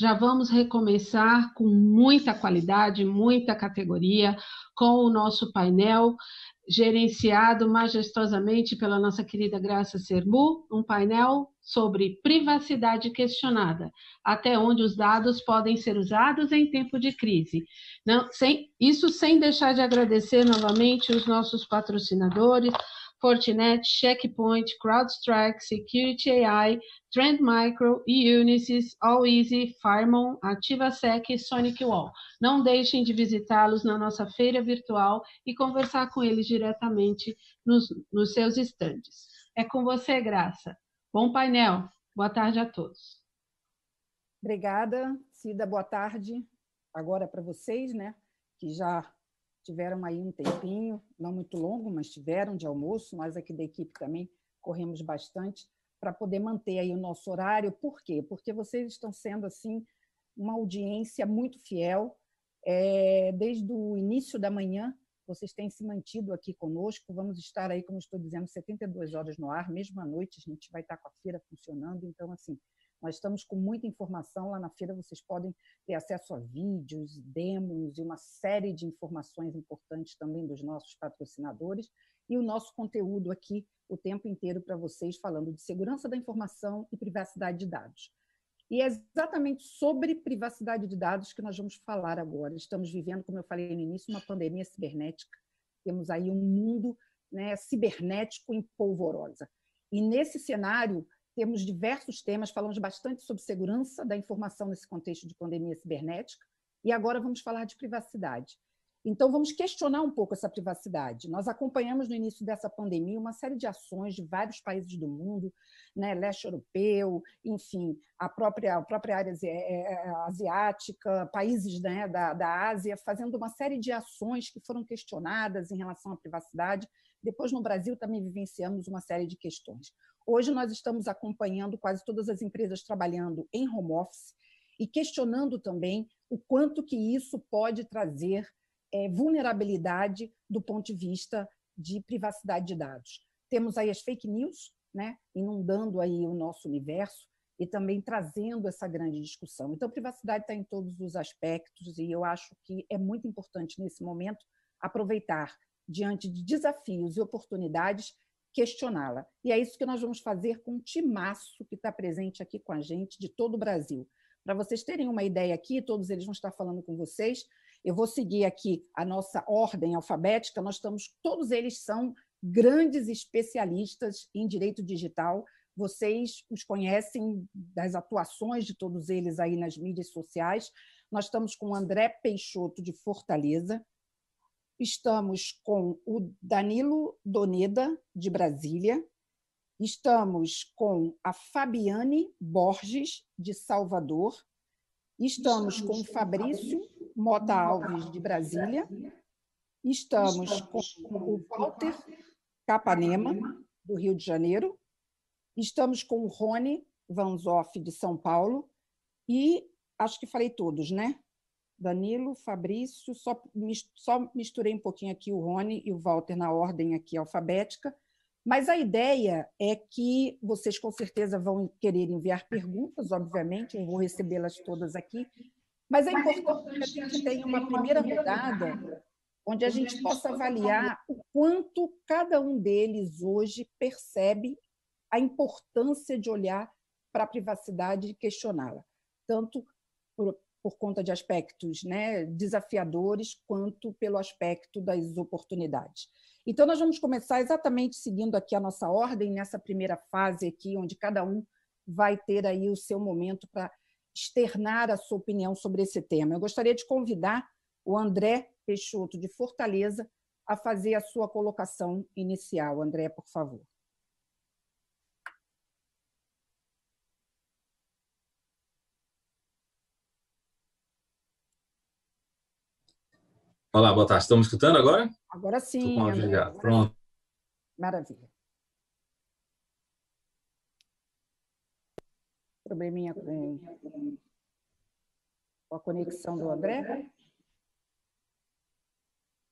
Já vamos recomeçar com muita qualidade, muita categoria, com o nosso painel gerenciado majestosamente pela nossa querida Graça Serbu, um painel sobre privacidade questionada, até onde os dados podem ser usados em tempo de crise. Isso sem deixar de agradecer novamente os nossos patrocinadores, Fortinet, Checkpoint, CrowdStrike, Security AI, Trend Micro, eUnisys, AllEasy, Farmon, AtivaSec e SonicWall. Não deixem de visitá-los na nossa feira virtual e conversar com eles diretamente nos seus estandes. É com você, Graça. Bom painel. Boa tarde a todos. Obrigada, Cida. Boa tarde. Agora para vocês, né, que já tiveram aí um tempinho, não muito longo, mas tiveram de almoço. Nós aqui da equipe também corremos bastante para poder manter aí o nosso horário. Por quê? Porque vocês estão sendo assim uma audiência muito fiel. Desde o início da manhã, vocês têm se mantido aqui conosco. Vamos estar aí, como estou dizendo, 72 horas no ar, mesmo à noite a gente vai estar com a feira funcionando. Então, assim, nós estamos com muita informação lá na feira, vocês podem ter acesso a vídeos, demos e uma série de informações importantes também dos nossos patrocinadores e o nosso conteúdo aqui o tempo inteiro para vocês, falando de segurança da informação e privacidade de dados. E é exatamente sobre privacidade de dados que nós vamos falar agora. Estamos vivendo, como eu falei no início, uma pandemia cibernética. Temos aí um mundo, né, cibernético em polvorosa. E nesse cenário, temos diversos temas, falamos bastante sobre segurança da informação nesse contexto de pandemia cibernética, e agora vamos falar de privacidade. Então, vamos questionar um pouco essa privacidade. Nós acompanhamos no início dessa pandemia uma série de ações de vários países do mundo, né, leste europeu, enfim, a própria área asiática, países, né, da Ásia, fazendo uma série de ações que foram questionadas em relação à privacidade. Depois, no Brasil, também vivenciamos uma série de questões. Hoje, nós estamos acompanhando quase todas as empresas trabalhando em home office e questionando também o quanto que isso pode trazer vulnerabilidade do ponto de vista de privacidade de dados. Temos aí as fake news, né, inundando aí o nosso universo e também trazendo essa grande discussão. Então, privacidade está em todos os aspectos e eu acho que é muito importante, nesse momento, aproveitar, diante de desafios e oportunidades, questioná-la. E é isso que nós vamos fazer com um timaço que está presente aqui com a gente, de todo o Brasil. Para vocês terem uma ideia aqui, todos eles vão estar falando com vocês. Eu vou seguir aqui a nossa ordem alfabética. Todos eles são grandes especialistas em direito digital. Vocês os conhecem das atuações de todos eles aí nas mídias sociais. Nós estamos com o André Peixoto, de Fortaleza. Estamos com o Danilo Doneda, de Brasília. Estamos com a Fabiane Borges, de Salvador. Estamos com o Fabrício Mota Alves, de Brasília. Estamos com o Walter Capanema, do Rio de Janeiro. Estamos com o Rony Vanzoff, de São Paulo. E acho que falei todos, né? Danilo, Fabrício, só misturei um pouquinho aqui o Rony e o Walter na ordem aqui alfabética. Mas a ideia é que vocês, com certeza, vão querer enviar perguntas, obviamente, eu vou recebê-las todas aqui, mas é importante que a gente tenha uma primeira rodada onde a gente possa avaliar o quanto cada um deles hoje percebe a importância de olhar para a privacidade e questioná-la, tanto por conta de aspectos, né, desafiadores, quanto pelo aspecto das oportunidades. Então, nós vamos começar exatamente seguindo aqui a nossa ordem, nessa primeira fase aqui, onde cada um vai ter aí o seu momento para externar a sua opinião sobre esse tema. Eu gostaria de convidar o André Peixoto, de Fortaleza, a fazer a sua colocação inicial. André, por favor. Olá, boa tarde. Estão me escutando agora? Agora sim, Estou com o áudio André. ligado. Pronto. Maravilha. Probleminha com a conexão do André.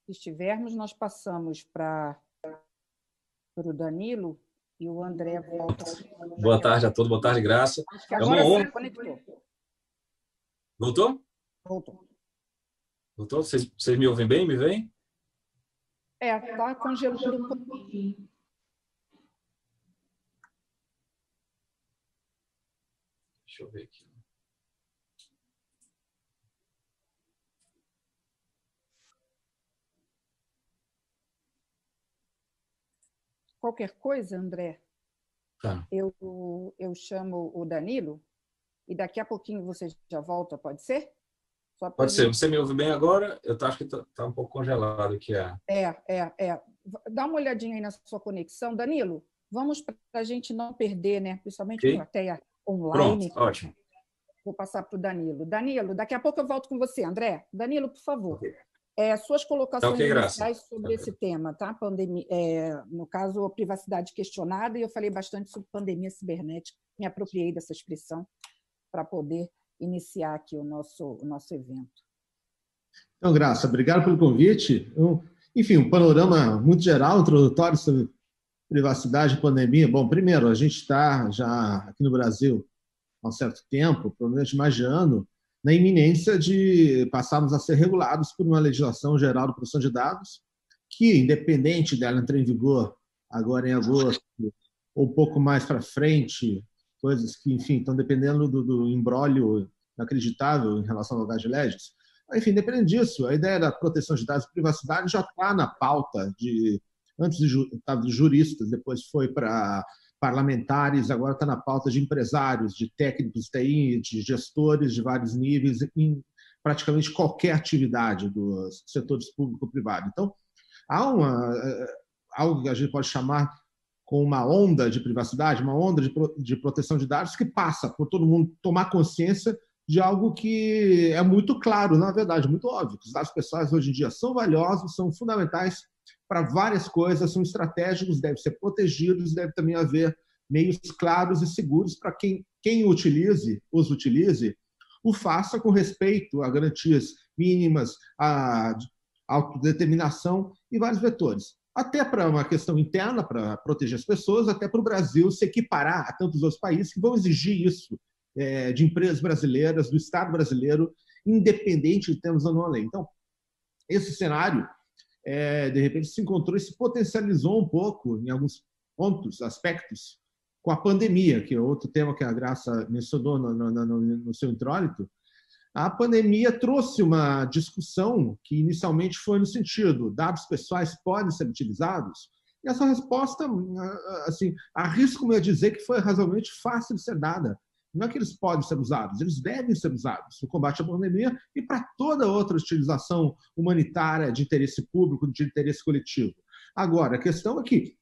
Se estivermos, nós passamos para o Danilo e o André volta. Boa tarde a todos, boa tarde, Graça. É uma honra. Conectou. Voltou? Voltou. Voltou? Vocês me ouvem bem? Me veem? Tá congelando um pouquinho. Deixa eu ver aqui. Qualquer coisa, André, Tá. eu chamo o Danilo e daqui a pouquinho você já volta, pode ser? Pode ser. Você me ouve bem agora? Eu acho que está um pouco congelado aqui. Dá uma olhadinha aí na sua conexão. Danilo, vamos para a gente não perder, né? Principalmente Okay. plateia online. Pronto, ótimo. Vou passar para o Danilo. Danilo, daqui a pouco eu volto com você. André, Danilo, por favor. Okay. Suas colocações iniciais sobre Graça. esse tema, tá? Pandemia, no caso, a privacidade questionada, e eu falei bastante sobre pandemia cibernética, me apropriei dessa expressão para poder iniciar aqui o nosso evento. Então, Graça, obrigado pelo convite. Enfim, um panorama muito geral, introdutório sobre privacidade e pandemia. Bom, primeiro, a gente está já aqui no Brasil há um certo tempo, provavelmente mais de ano, na iminência de passarmos a ser regulados por uma legislação geral de proteção de dados, que, independente dela entrar em vigor agora em agosto, ou um pouco mais para frente, coisas que, enfim, estão dependendo do imbróglio inacreditável em relação ao Gage Legis. Enfim, dependendo disso, a ideia da proteção de dados e privacidade já está na pauta antes estava de juristas, depois foi para parlamentares, agora está na pauta de empresários, de técnicos de TI, de gestores de vários níveis, em praticamente qualquer atividade dos setores público e privado. Então, há algo que a gente pode chamar com uma onda de privacidade, uma onda de proteção de dados que passa por todo mundo tomar consciência de algo que é muito claro, na verdade, muito óbvio, que os dados pessoais hoje em dia são valiosos, são fundamentais para várias coisas, são estratégicos, devem ser protegidos, deve também haver meios claros e seguros para quem os utilize, o faça com respeito a garantias mínimas, a autodeterminação e vários vetores. Até para uma questão interna, para proteger as pessoas, até para o Brasil se equiparar a tantos outros países que vão exigir isso de empresas brasileiras, do Estado brasileiro, independente de termos ou não a lei. Então, esse cenário de repente se encontrou e se potencializou um pouco em alguns pontos, aspectos, com a pandemia, que é outro tema que a Graça mencionou no seu introito. A pandemia trouxe uma discussão que inicialmente foi no sentido: dados pessoais podem ser utilizados? E essa resposta, assim, arrisco-me a dizer que foi razoavelmente fácil de ser dada. Não é que eles podem ser usados, eles devem ser usados no combate à pandemia e para toda outra utilização humanitária de interesse público, de interesse coletivo. Agora, a questão é que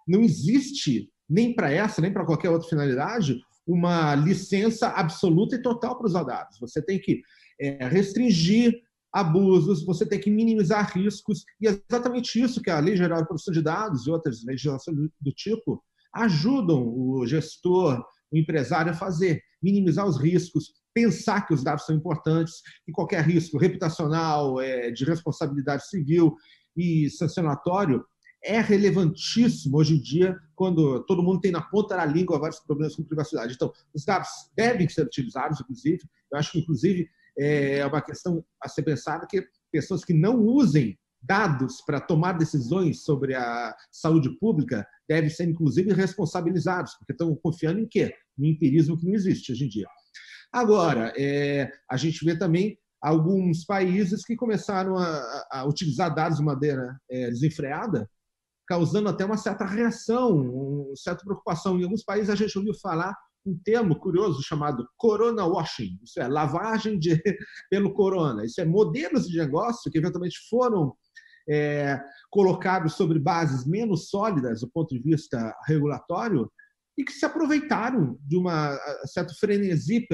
não existe, nem para essa, nem para qualquer outra finalidade, uma licença absoluta e total para usar dados. Você tem que restringir abusos, você tem que minimizar riscos, e é exatamente isso que a Lei Geral de Proteção de Dados e outras legislações do tipo ajudam o gestor, o empresário a fazer, minimizar os riscos, pensar que os dados são importantes, que qualquer risco reputacional, de responsabilidade civil e sancionatório é relevantíssimo hoje em dia, quando todo mundo tem na ponta da língua vários problemas com privacidade. Então, os dados devem ser utilizados, inclusive. Eu acho que, inclusive, é uma questão a ser pensada que pessoas que não usem dados para tomar decisões sobre a saúde pública devem ser, inclusive, responsabilizados, porque estão confiando em quê? No empirismo que não existe hoje em dia. Agora, a gente vê também alguns países que começaram a utilizar dados de maneira desenfreada, causando até uma certa reação, uma certa preocupação. Em alguns países a gente ouviu falar um termo curioso chamado corona washing, isso é, lavagem pelo corona. Isso é modelos de negócio que eventualmente foram colocados sobre bases menos sólidas do ponto de vista regulatório e que se aproveitaram de uma certa frenesi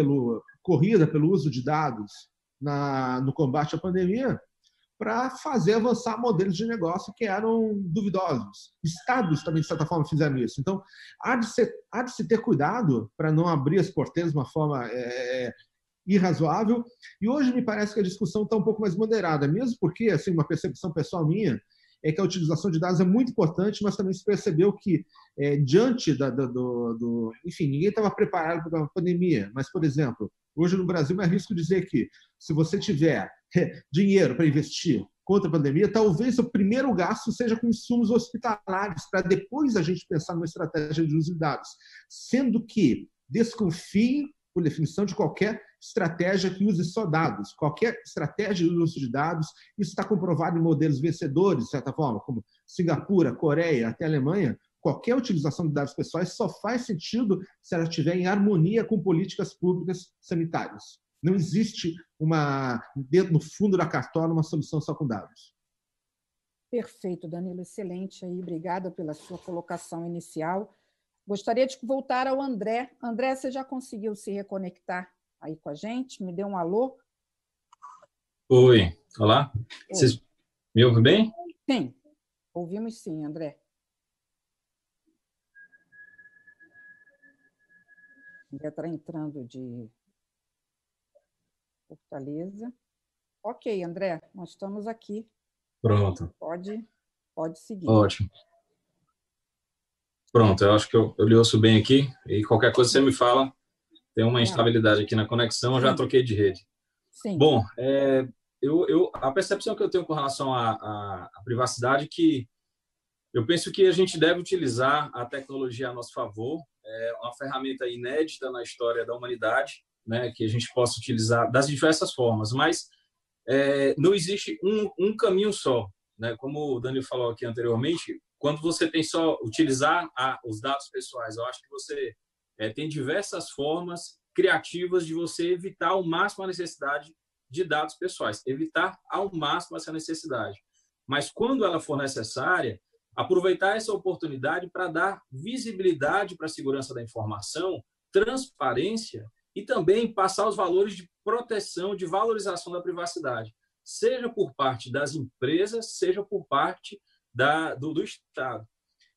corrida pelo uso de dados no combate à pandemia para fazer avançar modelos de negócio que eram duvidosos. Estados também, de certa forma, fizeram isso. Então, há de se ter cuidado para não abrir as porteiras de uma forma irrazoável. E hoje me parece que a discussão está um pouco mais moderada, mesmo porque, assim, uma percepção pessoal minha é que a utilização de dados é muito importante, mas também se percebeu que, diante enfim, ninguém estava preparado para uma pandemia, mas, por exemplo, Hoje, no Brasil, me arrisco dizer que, se você tiver dinheiro para investir contra a pandemia, talvez o primeiro gasto seja com insumos hospitalares, para depois a gente pensar numa estratégia de uso de dados. Sendo que desconfie, por definição, de qualquer estratégia que use só dados. Qualquer estratégia de uso de dados, isso está comprovado em modelos vencedores, de certa forma, como Singapura, Coreia, até a Alemanha. Qualquer utilização de dados pessoais só faz sentido se ela estiver em harmonia com políticas públicas sanitárias. Não existe dentro no fundo da cartola uma solução só com dados. Perfeito, Danilo, excelente aí. Obrigada pela sua colocação inicial. Gostaria de voltar ao André. André, você já conseguiu se reconectar aí com a gente? Me dê um alô. Oi, olá. Oi. Vocês me ouvem bem? Sim, ouvimos sim, André. André está entrando de Fortaleza. Ok, André, nós estamos aqui. Pronto. Pode seguir. Ótimo. Pronto, eu acho que eu lhe ouço bem aqui, e qualquer coisa você me fala. Tem uma instabilidade aqui na conexão, eu já troquei de rede. Sim. Bom, a percepção que eu tenho com relação à privacidade é que eu penso que a gente deve utilizar a tecnologia a nosso favor. É uma ferramenta inédita na história da humanidade, né, que a gente possa utilizar das diversas formas, mas não existe um caminho só, né? Como o Danilo falou aqui anteriormente, quando você tem só utilizar os dados pessoais, eu acho que você tem diversas formas criativas de você evitar ao máximo a necessidade de dados pessoais, evitar ao máximo essa necessidade. Mas quando ela for necessária, aproveitar essa oportunidade para dar visibilidade para a segurança da informação, transparência e também passar os valores de proteção, de valorização da privacidade, seja por parte das empresas, seja por parte do Estado.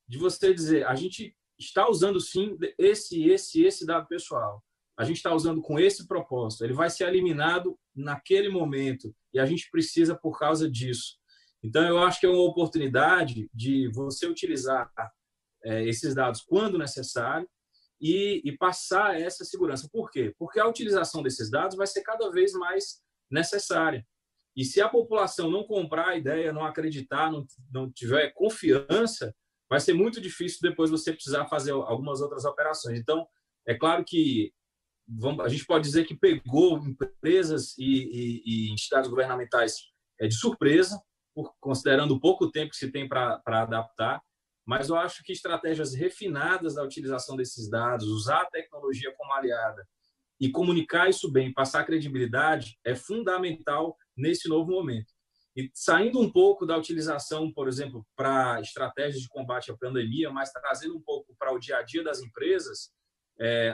De você dizer, a gente está usando sim esse dado pessoal, a gente está usando com esse propósito, ele vai ser eliminado naquele momento e a gente precisa por causa disso. Então, eu acho que é uma oportunidade de você utilizar esses dados quando necessário e passar essa segurança. Por quê? Porque a utilização desses dados vai ser cada vez mais necessária. E se a população não comprar a ideia, não acreditar, não tiver confiança, vai ser muito difícil depois você precisar fazer algumas outras operações. Então, é claro que a gente pode dizer que pegou empresas e entidades governamentais de surpresa, considerando o pouco tempo que se tem para adaptar, mas eu acho que estratégias refinadas da utilização desses dados, usar a tecnologia como aliada e comunicar isso bem, passar credibilidade, é fundamental nesse novo momento. E saindo um pouco da utilização, por exemplo, para estratégias de combate à pandemia, mas trazendo um pouco para o dia a dia das empresas,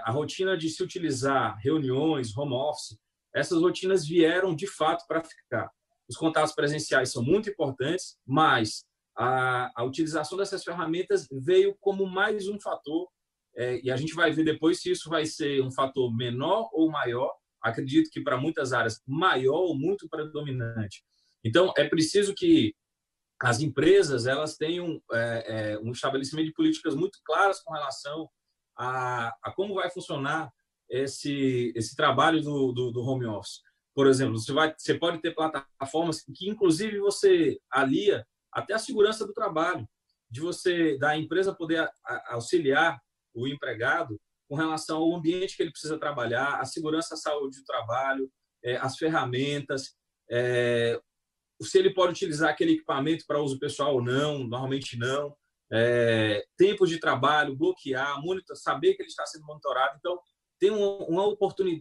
a rotina de se utilizar reuniões, home office, essas rotinas vieram de fato para ficar. Os contatos presenciais são muito importantes, mas a utilização dessas ferramentas veio como mais um fator, e a gente vai ver depois se isso vai ser um fator menor ou maior. Acredito que para muitas áreas maior ou muito predominante. Então, é preciso que as empresas elas tenham um estabelecimento de políticas muito claras com relação a como vai funcionar esse trabalho do home office. Por exemplo, você pode ter plataformas que, inclusive, você alia até a segurança do trabalho, da empresa poder auxiliar o empregado com relação ao ambiente que ele precisa trabalhar, a segurança, a saúde do trabalho, as ferramentas, se ele pode utilizar aquele equipamento para uso pessoal ou não, normalmente não, tempos de trabalho, bloquear, saber que ele está sendo monitorado. Então, tem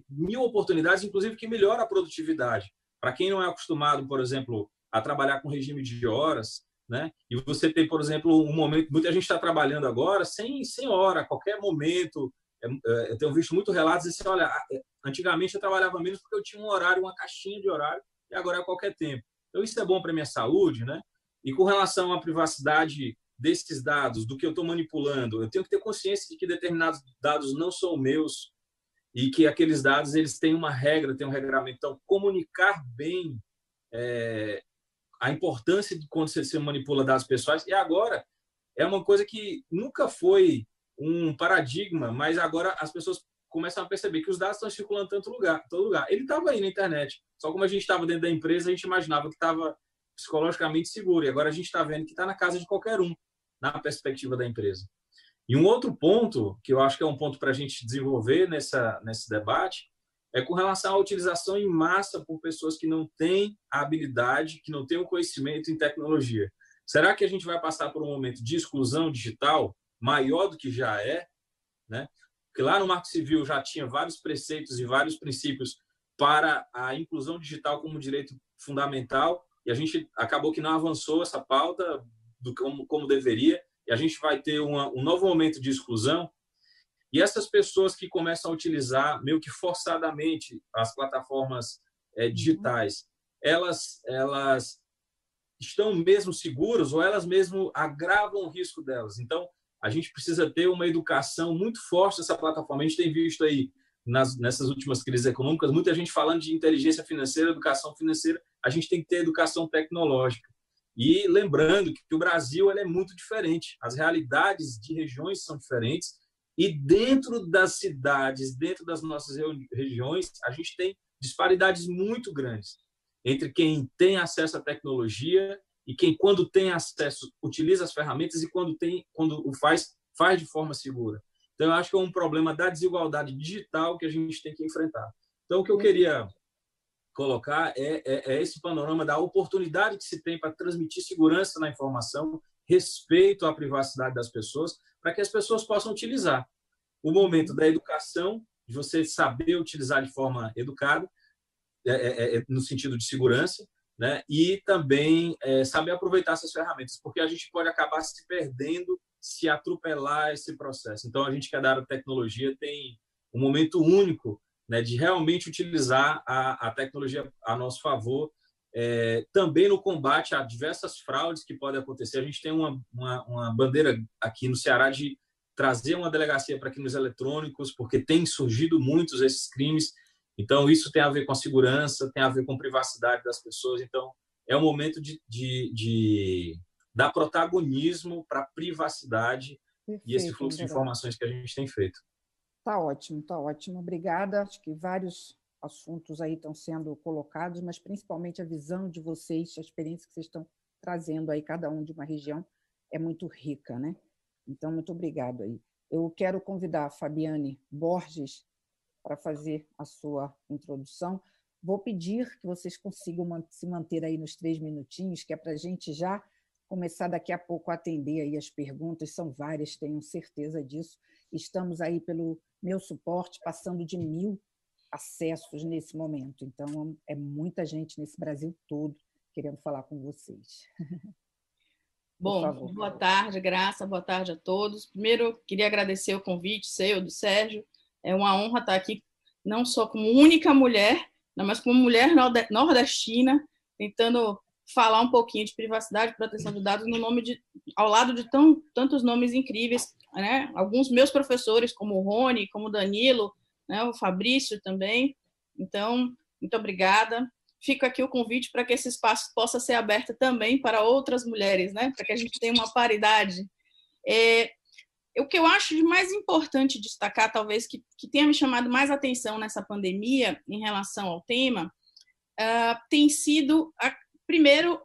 mil oportunidades, inclusive, que melhora a produtividade. Para quem não é acostumado, por exemplo, a trabalhar com regime de horas, né? E você tem, por exemplo, um momento, muita gente está trabalhando agora sem hora, a qualquer momento. Eu tenho visto muitos relatos assim, olha, antigamente eu trabalhava menos porque eu tinha um horário, uma caixinha de horário, e agora é a qualquer tempo. Então, isso é bom para a minha saúde, né? E com relação à privacidade desses dados, do que eu estou manipulando, eu tenho que ter consciência de que determinados dados não são meus e que aqueles dados eles têm uma regra, têm um regramento. Então, comunicar bem a importância de quando você manipula dados pessoais. E agora é uma coisa que nunca foi um paradigma, mas agora as pessoas começam a perceber que os dados estão circulando em todo lugar. Ele estava aí na internet, só como a gente estava dentro da empresa, a gente imaginava que estava psicologicamente seguro, e agora a gente está vendo que está na casa de qualquer um, na perspectiva da empresa. E um outro ponto, que eu acho que é um ponto para a gente desenvolver nesse debate, é com relação à utilização em massa por pessoas que não têm a habilidade, que não têm o conhecimento em tecnologia. Será que a gente vai passar por um momento de exclusão digital maior do que já é, né? Porque lá no Marco Civil já tinha vários preceitos e vários princípios para a inclusão digital como direito fundamental, e a gente acabou que não avançou essa pauta como deveria, e a gente vai ter um novo momento de exclusão. E essas pessoas que começam a utilizar meio que forçadamente as plataformas digitais, elas estão mesmo seguras ou elas mesmo agravam o risco delas? Então, a gente precisa ter uma educação muito forte dessa plataforma. A gente tem visto aí, nessas últimas crises econômicas, muita gente falando de inteligência financeira, educação financeira. A gente tem que ter educação tecnológica. E lembrando que o Brasil é muito diferente. As realidades de regiões são diferentes. E dentro das cidades, dentro das nossas regiões, a gente tem disparidades muito grandes entre quem tem acesso à tecnologia e quem, quando tem acesso, utiliza as ferramentas e quando o faz de forma segura. Então, eu acho que é um problema da desigualdade digital que a gente tem que enfrentar. Então, o que eu queria colocar é esse panorama da oportunidade que se tem para transmitir segurança na informação, respeito à privacidade das pessoas, para que as pessoas possam utilizar. O momento da educação, de você saber utilizar de forma educada, no sentido de segurança, né? E também saber aproveitar essas ferramentas, porque a gente pode acabar se perdendo se atropelar esse processo. Então, a gente que é da área da tecnologia tem um momento único, né, de realmente utilizar a tecnologia a nosso favor, também no combate a diversas fraudes que podem acontecer. A gente tem uma bandeira aqui no Ceará de trazer uma delegacia para crimes eletrônicos, porque tem surgido muitos esses crimes. Então, isso tem a ver com a segurança, tem a ver com a privacidade das pessoas. Então, é o momento de dar protagonismo para a privacidade. Perfeito, e esse fluxo de informações que a gente tem feito. Tá ótimo, tá ótimo. Obrigada. Acho que vários assuntos aí estão sendo colocados, mas principalmente a visão de vocês, a experiência que vocês estão trazendo aí, cada um de uma região, é muito rica, né? Então, muito obrigado aí. Eu quero convidar a Fabiane Borges para fazer a sua introdução. Vou pedir que vocês consigam se manter aí nos 3 minutinhos, que é para a gente já começar daqui a pouco a atender aí as perguntas, são várias, tenho certeza disso. Estamos aí pelo meu suporte, passando de 1000 acessos nesse momento. Então, é muita gente nesse Brasil todo querendo falar com vocês. Bom, boa tarde, Graça, boa tarde a todos. Primeiro, queria agradecer o convite seu, do Sérgio. É uma honra estar aqui, não só como única mulher, mas como mulher nordestina, tentando falar um pouquinho de privacidade e proteção de dados ao lado de tantos nomes incríveis, né? Alguns meus professores, como o Rony, como o Danilo, né? O Fabrício também. Então, muito obrigada. Fica aqui o convite para que esse espaço possa ser aberto também para outras mulheres, né? Para que a gente tenha uma paridade. O que eu acho de mais importante destacar, talvez, que tenha me chamado mais atenção nessa pandemia em relação ao tema, tem sido, primeiro,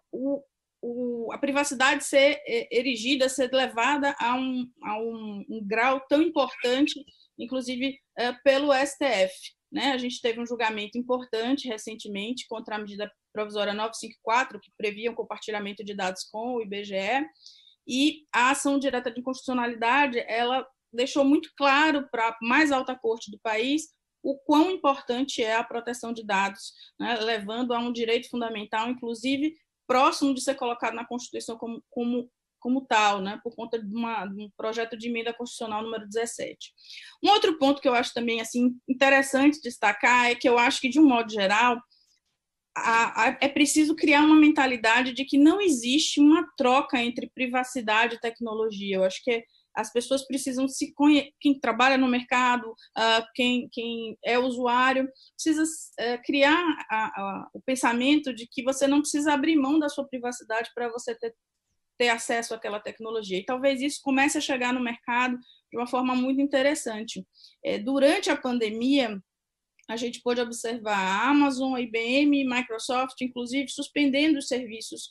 a privacidade ser erigida, ser levada a um grau tão importante, inclusive pelo STF. Né? A gente teve um julgamento importante recentemente contra a medida provisória 954, que previa o compartilhamento de dados com o IBGE, e a ação direta de inconstitucionalidade, ela deixou muito claro para a mais alta corte do país o quão importante é a proteção de dados, né? Levando a um direito fundamental, inclusive próximo de ser colocado na Constituição como tal, né? Por conta de um projeto de emenda constitucional número 17. Um outro ponto que eu acho também assim, interessante destacar é que eu acho que, de um modo geral, é preciso criar uma mentalidade de que não existe uma troca entre privacidade e tecnologia. Eu acho que as pessoas precisam quem trabalha no mercado, quem é usuário, precisa criar o pensamento de que você não precisa abrir mão da sua privacidade para você ter ter acesso àquela tecnologia. E talvez isso comece a chegar no mercado de uma forma muito interessante. Durante a pandemia, a gente pôde observar a Amazon, a IBM, Microsoft, inclusive, suspendendo os serviços,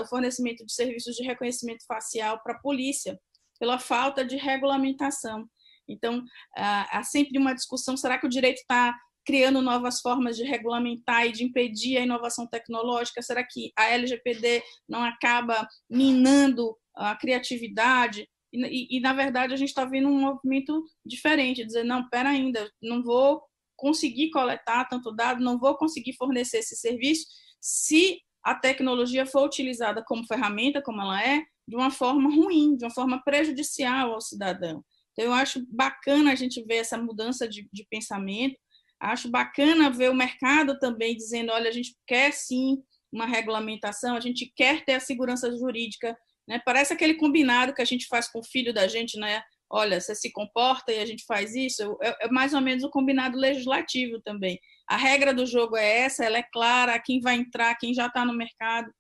o fornecimento de serviços de reconhecimento facial para a polícia, pela falta de regulamentação. Então, há sempre uma discussão, será que o direito está criando novas formas de regulamentar e de impedir a inovação tecnológica? Será que a LGPD não acaba minando a criatividade? E na verdade, a gente está vendo um movimento diferente, dizer, não, espera ainda, não vou conseguir coletar tanto dado, não vou conseguir fornecer esse serviço se a tecnologia for utilizada como ferramenta, como ela é, de uma forma ruim, de uma forma prejudicial ao cidadão. Então, eu acho bacana a gente ver essa mudança de pensamento, acho bacana ver o mercado também dizendo, olha, a gente quer sim uma regulamentação, a gente quer ter a segurança jurídica, né? Parece aquele combinado que a gente faz com o filho da gente, né? Olha, você se comporta e a gente faz isso, é mais ou menos o combinado legislativo também. A regra do jogo é essa, ela é clara, quem vai entrar, quem já está no mercado.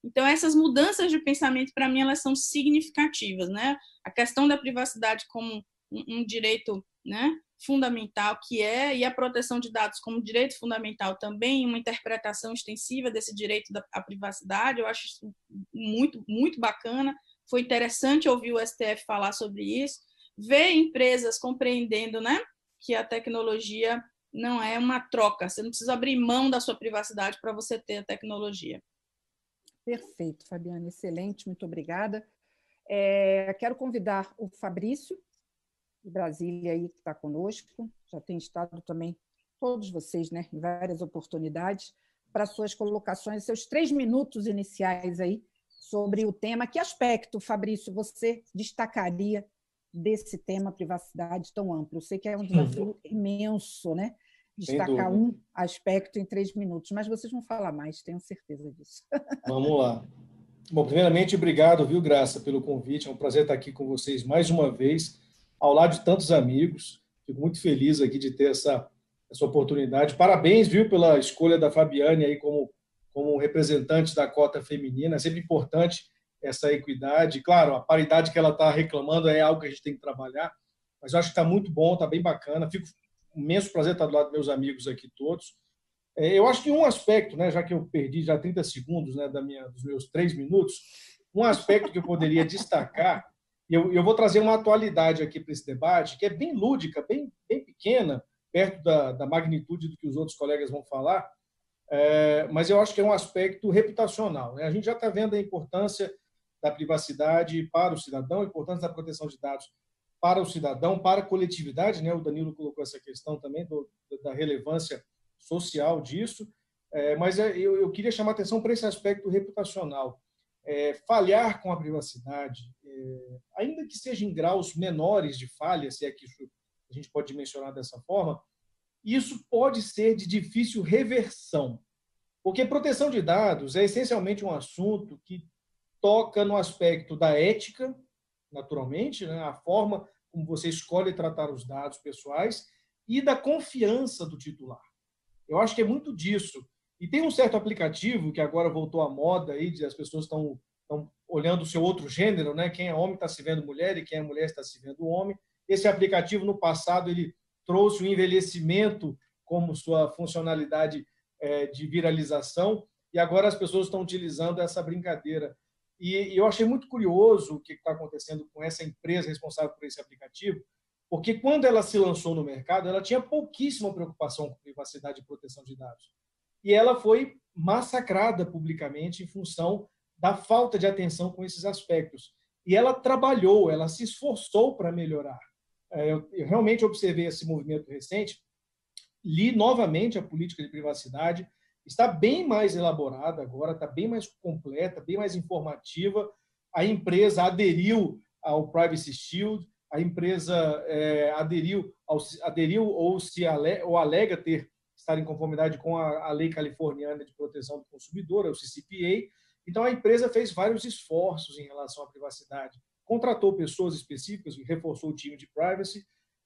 Então, essas mudanças de pensamento, para mim, elas são significativas, né? A questão da privacidade como um direito, né, fundamental que é, e a proteção de dados como direito fundamental também, uma interpretação extensiva desse direito à privacidade, eu acho isso muito, muito bacana. Foi interessante ouvir o STF falar sobre isso, ver empresas compreendendo, né, que a tecnologia não é uma troca, você não precisa abrir mão da sua privacidade para você ter a tecnologia. Perfeito, Fabiana, excelente, muito obrigada. Quero convidar o Fabrício, de Brasília, aí, que está conosco, já tem estado também, todos vocês, né, em várias oportunidades, para suas colocações, seus 3 minutos iniciais aí sobre o tema. Que aspecto, Fabrício, você destacaria desse tema privacidade tão amplo? Eu sei que é um desafio imenso, né? Destacar um aspecto em 3 minutos, mas vocês vão falar mais, tenho certeza disso. Vamos lá. Bom, primeiramente, obrigado, viu, Graça, pelo convite. É um prazer estar aqui com vocês mais uma vez, ao lado de tantos amigos. Fico muito feliz aqui de ter essa oportunidade. Parabéns, viu, pela escolha da Fabiane aí como representante da cota feminina. É sempre importante essa equidade. Claro, a paridade que ela está reclamando é algo que a gente tem que trabalhar, mas eu acho que está muito bom, está bem bacana. Fico um imenso prazer estar do lado dos meus amigos aqui todos. Eu acho que um aspecto, né, já que eu perdi já 30 segundos, né, dos meus 3 minutos, um aspecto que eu poderia destacar, e eu vou trazer uma atualidade aqui para esse debate, que é bem lúdica, bem pequena, perto da magnitude do que os outros colegas vão falar, mas eu acho que é um aspecto reputacional, né? A gente já está vendo a importância da privacidade para o cidadão, a importância da proteção de dados para o cidadão, para a coletividade, né? O Danilo colocou essa questão também da relevância social disso, mas eu queria chamar a atenção para esse aspecto reputacional. Falhar com a privacidade, ainda que seja em graus menores de falha, se é que isso a gente pode mencionar dessa forma, isso pode ser de difícil reversão, porque proteção de dados é essencialmente um assunto que toca no aspecto da ética, naturalmente, né, a forma como você escolhe tratar os dados pessoais, e da confiança do titular. Eu acho que é muito disso. E tem um certo aplicativo que agora voltou à moda, aí, as pessoas estão olhando o seu outro gênero, né? Quem é homem está se vendo mulher e quem é mulher está se vendo homem. Esse aplicativo, no passado, ele trouxe o envelhecimento como sua funcionalidade de viralização, e agora as pessoas estão utilizando essa brincadeira. E eu achei muito curioso o que está acontecendo com essa empresa responsável por esse aplicativo, porque quando ela se lançou no mercado, ela tinha pouquíssima preocupação com privacidade e proteção de dados. E ela foi massacrada publicamente em função da falta de atenção com esses aspectos. E ela trabalhou, ela se esforçou para melhorar. Eu realmente observei esse movimento recente, li novamente a política de privacidade, está bem mais elaborada agora, está bem mais completa, bem mais informativa. A empresa aderiu ao Privacy Shield, a empresa aderiu ou alega estar em conformidade com a Lei Californiana de Proteção do Consumidor, o CCPA. Então, a empresa fez vários esforços em relação à privacidade. Contratou pessoas específicas, reforçou o time de privacy,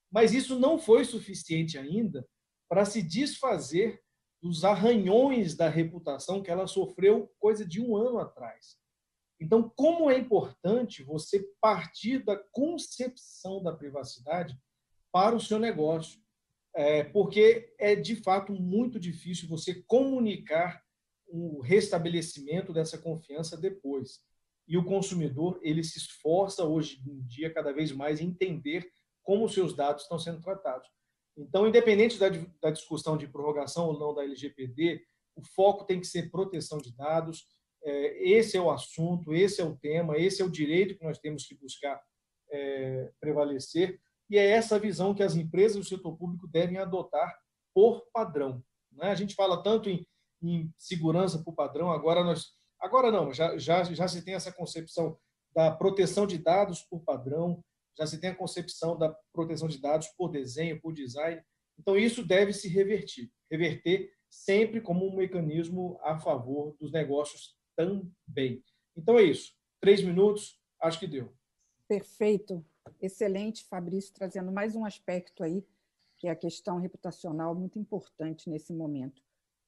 mas isso não foi suficiente ainda para se desfazer dos arranhões da reputação que ela sofreu coisa de 1 ano atrás. Então, como é importante você partir da concepção da privacidade para o seu negócio, porque é, de fato, muito difícil você comunicar o restabelecimento dessa confiança depois. E o consumidor, ele se esforça hoje em dia cada vez mais em entender como os seus dados estão sendo tratados. Então, independente da discussão de prorrogação ou não da LGPD, o foco tem que ser proteção de dados. Esse é o assunto, esse é o tema, esse é o direito que nós temos que buscar prevalecer. E é essa visão que as empresas do setor público devem adotar por padrão. A gente fala tanto em segurança por padrão, agora não, já se tem essa concepção da proteção de dados por padrão, já se tem a concepção da proteção de dados por desenho, por design. Então, isso deve se reverter sempre como um mecanismo a favor dos negócios também. Então, é isso. 3 minutos, acho que deu. Perfeito. Excelente, Fabrício, trazendo mais um aspecto aí, que é a questão reputacional muito importante nesse momento.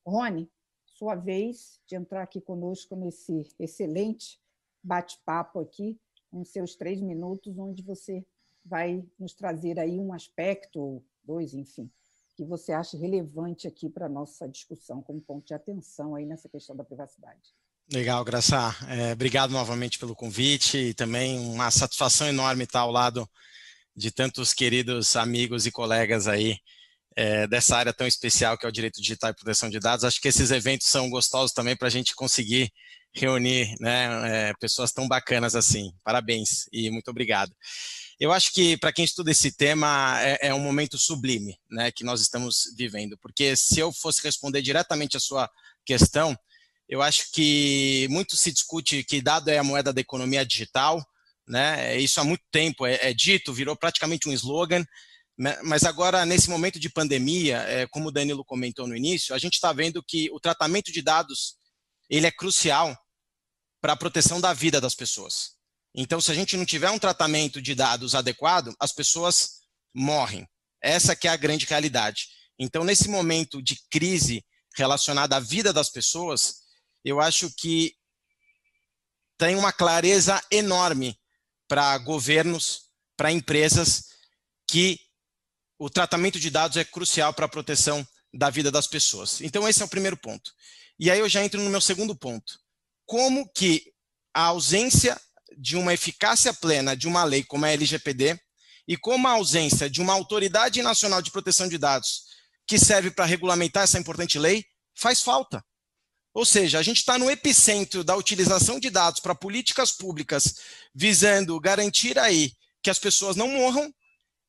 Rony, sua vez de entrar aqui conosco nesse excelente bate-papo aqui, com seus 3 minutos, onde você vai nos trazer aí um aspecto, ou 2, enfim, que você acha relevante aqui para a nossa discussão, como ponto de atenção aí nessa questão da privacidade. Legal, Graça. Obrigado novamente pelo convite e também uma satisfação enorme estar ao lado de tantos queridos amigos e colegas aí dessa área tão especial que é o direito digital e proteção de dados. Acho que esses eventos são gostosos também para a gente conseguir reunir, né, pessoas tão bacanas assim. Parabéns e muito obrigado. Eu acho que para quem estuda esse tema é um momento sublime, né, que nós estamos vivendo, porque se eu fosse responder diretamente a sua questão, eu acho que muito se discute que dado é a moeda da economia digital, né, isso há muito tempo é dito, virou praticamente um slogan, mas agora nesse momento de pandemia, como o Danilo comentou no início, a gente está vendo que o tratamento de dados ele é crucial para a proteção da vida das pessoas. Então, se a gente não tiver um tratamento de dados adequado, as pessoas morrem. Essa que é a grande realidade. Então, nesse momento de crise relacionada à vida das pessoas, eu acho que tem uma clareza enorme para governos, para empresas, que o tratamento de dados é crucial para a proteção da vida das pessoas. Então, esse é o primeiro ponto. E aí eu já entro no meu segundo ponto. Como que a ausência de uma eficácia plena de uma lei como a LGPD e como a ausência de uma autoridade nacional de proteção de dados que serve para regulamentar essa importante lei faz falta. Ou seja, a gente está no epicentro da utilização de dados para políticas públicas visando garantir aí que as pessoas não morram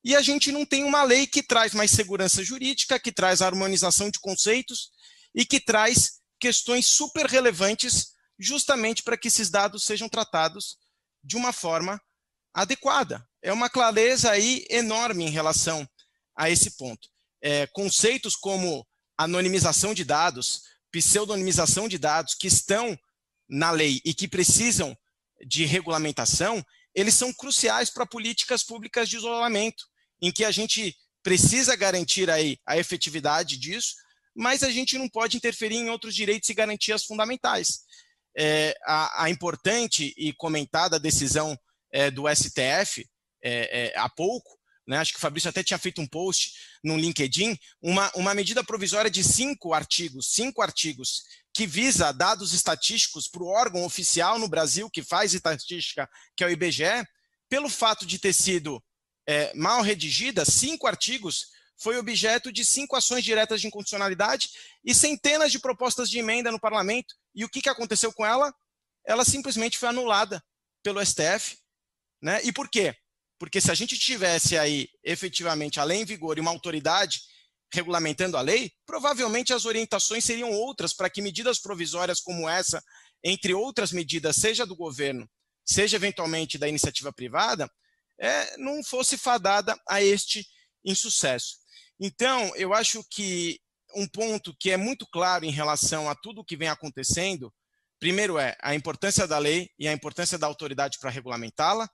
e a gente não tem uma lei que traz mais segurança jurídica, que traz harmonização de conceitos e que traz questões super relevantes justamente para que esses dados sejam tratados de uma forma adequada. É uma clareza aí enorme em relação a esse ponto. Conceitos como anonimização de dados, pseudonimização de dados que estão na lei e que precisam de regulamentação, eles são cruciais para políticas públicas de isolamento, em que a gente precisa garantir aí a efetividade disso, mas a gente não pode interferir em outros direitos e garantias fundamentais. A importante e comentada decisão do STF há pouco, né, acho que o Fabrício até tinha feito um post no LinkedIn, uma medida provisória de 5 artigos que visa dados estatísticos para o órgão oficial no Brasil que faz estatística, que é o IBGE, pelo fato de ter sido mal redigida, 5 artigos, foi objeto de 5 ações diretas de inconstitucionalidade e centenas de propostas de emenda no parlamento. E o que aconteceu com ela? Ela simplesmente foi anulada pelo STF. Né? E por quê? Porque se a gente tivesse aí efetivamente a lei em vigor e uma autoridade regulamentando a lei, provavelmente as orientações seriam outras para que medidas provisórias como essa, entre outras medidas, seja do governo, seja eventualmente da iniciativa privada, não fosse fadada a este insucesso. Então, eu acho que um ponto que é muito claro em relação a tudo o que vem acontecendo, primeiro é a importância da lei e a importância da autoridade para regulamentá-la,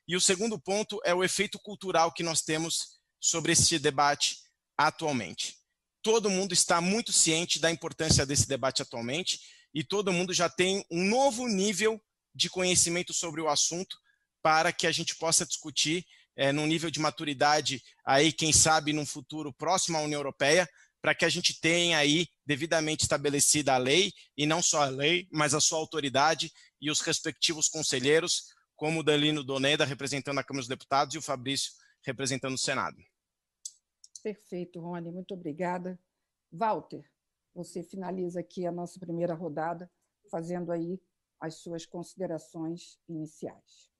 e o segundo ponto é o efeito cultural que nós temos sobre esse debate atualmente. Todo mundo está muito ciente da importância desse debate atualmente e todo mundo já tem um novo nível de conhecimento sobre o assunto para que a gente possa discutir num nível de maturidade, aí, quem sabe, num futuro próximo à União Europeia, para que a gente tenha aí devidamente estabelecida a lei, e não só a lei, mas a sua autoridade e os respectivos conselheiros, como o Danilo Doneda, representando a Câmara dos Deputados, e o Fabrício, representando o Senado. Perfeito, Rony, muito obrigada. Walter, você finaliza aqui a nossa primeira rodada, fazendo aí as suas considerações iniciais.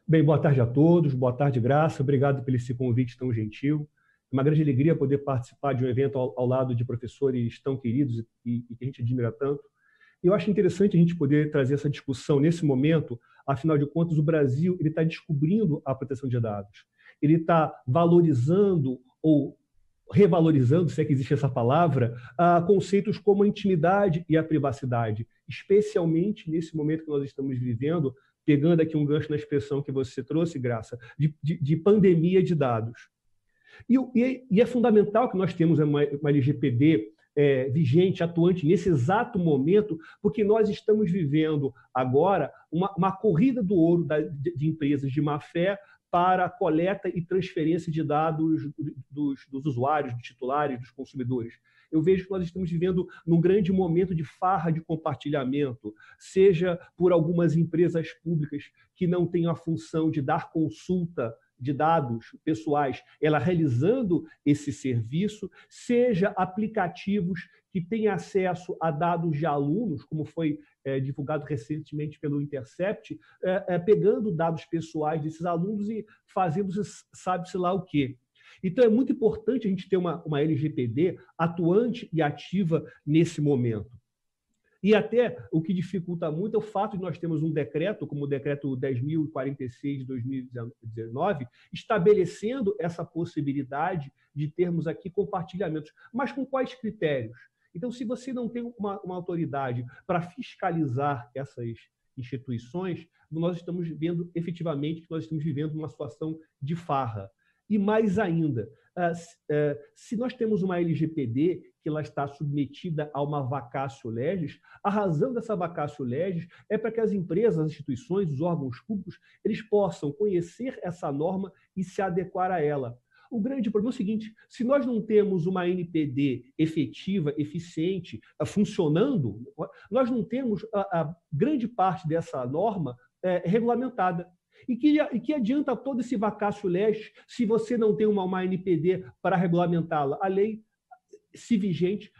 Bem, boa tarde a todos, boa tarde, Graça, obrigado por esse convite tão gentil. É uma grande alegria poder participar de um evento ao lado de professores tão queridos e que a gente admira tanto. Eu acho interessante a gente poder trazer essa discussão nesse momento, afinal de contas, o Brasil está descobrindo a proteção de dados. Ele está valorizando ou revalorizando, se é que existe essa palavra, conceitos como a intimidade e a privacidade, especialmente nesse momento que nós estamos vivendo, pegando aqui um gancho na expressão que você trouxe, Graça, de pandemia de dados. E é fundamental que nós temos uma LGPD vigente, atuante nesse exato momento, porque nós estamos vivendo agora uma corrida do ouro de empresas de má-fé para a coleta e transferência de dados dos usuários, dos titulares, dos consumidores. Eu vejo que nós estamos vivendo num grande momento de farra de compartilhamento, seja por algumas empresas públicas que não têm a função de dar consulta de dados pessoais, ela realizando esse serviço, seja aplicativos que têm acesso a dados de alunos, como foi divulgado recentemente pelo Intercept, pegando dados pessoais desses alunos e fazendo sabe-se lá o quê. Então, é muito importante a gente ter uma LGPD atuante e ativa nesse momento. E até o que dificulta muito é o fato de nós termos um decreto, como o decreto 10.046 de 2019, estabelecendo essa possibilidade de termos aqui compartilhamentos. Mas com quais critérios? Então, se você não tem uma autoridade para fiscalizar essas instituições, nós estamos vendo efetivamente que nós estamos vivendo uma situação de farra. E mais ainda, se nós temos uma LGPD que ela está submetida a uma vacatio legis, a razão dessa vacatio legis é para que as empresas, as instituições, os órgãos públicos, eles possam conhecer essa norma e se adequar a ela. O grande problema é o seguinte: se nós não temos uma NPD efetiva, eficiente, funcionando, nós não temos a grande parte dessa norma regulamentada. E que adianta todo esse vacatio legis se você não tem uma NPD para regulamentá-la? A lei, se vigente,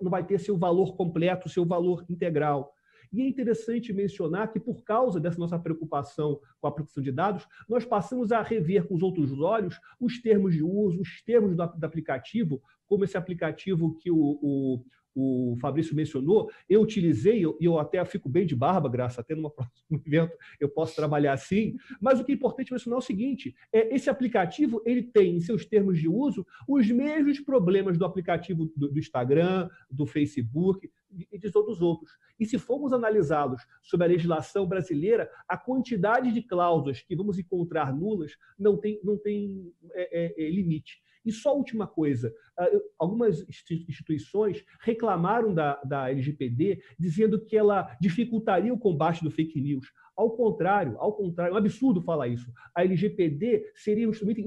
não vai ter seu valor completo, seu valor integral. E é interessante mencionar que, por causa dessa nossa preocupação com a proteção de dados, nós passamos a rever com os outros olhos os termos de uso, os termos do aplicativo, como esse aplicativo que o Fabrício mencionou, eu utilizei, e eu até fico bem de barba, Graça, até num próximo evento eu posso trabalhar assim, mas o que é importante mencionar é o seguinte: esse aplicativo ele tem, em seus termos de uso, os mesmos problemas do aplicativo do Instagram, do Facebook e de todos os outros. E se formos analisá-los sobre a legislação brasileira, a quantidade de cláusulas que vamos encontrar nulas não tem limite. E só a última coisa, algumas instituições reclamaram da LGPD, dizendo que ela dificultaria o combate do fake news. Ao contrário, é um absurdo falar isso. A LGPD seria um instrumento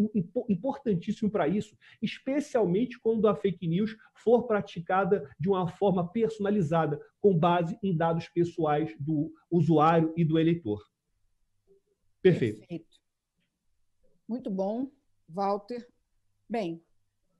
importantíssimo para isso, especialmente quando a fake news for praticada de uma forma personalizada, com base em dados pessoais do usuário e do eleitor. Perfeito. Muito bom, Walter. Bem,